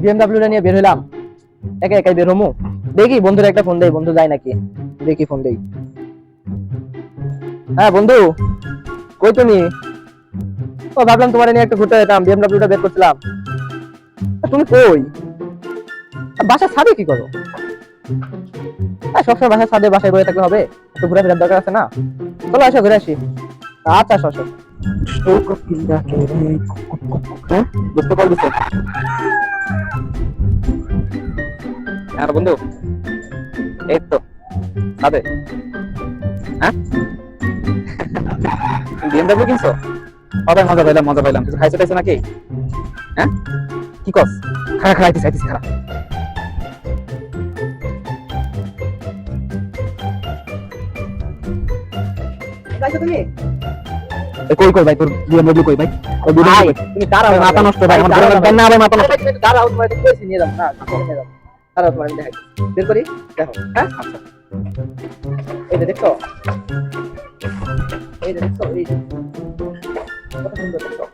বিএমডব্লিউটা নিয়ে বের হইলাম, একা একাই বের হমু। দেখি বন্ধুর একটা ফোন দেই, বন্ধু যায় নাকি দেখি, ফোন দেই। হ্যাঁ বন্ধু, কই তুমি? ও ভাবলাম তোমার নিয়ে একটু ঘুরতে যেতাম, বিএমডব্লিউটা বের করছিলাম। তুমি কই? বাসার ছাদে কি করো? সবসময় বাসার ছাদে বাসায় বসে থাকলে হবে? একটু ঘুরে ফেরার দরকার আছে না? চলো আসো, ঘুরে আসি। আচ্ছা আসো আসো। হ্যাঁ, বুঝতে পারছো? আর বন্ধু, এই তো ছাদে। হ্যাঁ, বিএমডব্লিউ কিনছো? সবাই মজা পাইলাম, মজা পাইলাম। কিছু খাইছো টাইছো নাকি? হ্যাঁ, কি কস? খারা খারা আইতিস আইতিস খারা। খাইছো তুমি? কই কই ভাই, তোর বিএমডব্লিউ কই ভাই? ওই বিএমডব্লিউ তুমি দাঁড়াও, মাথা নষ্ট ভাই, আমার না ভাই, মাথা নষ্ট। তুমি দাঁড়াও, তোমার তো কইছি নিয়ে যাও না, নিয়ে যাও। দাঁড়াও, তোমার আমি দেখাই, বের করি, দেখো। হ্যাঁ আচ্ছা, এই যে দেখছো, এই যে দেখছো, এই যে কত সুন্দর দেখছো।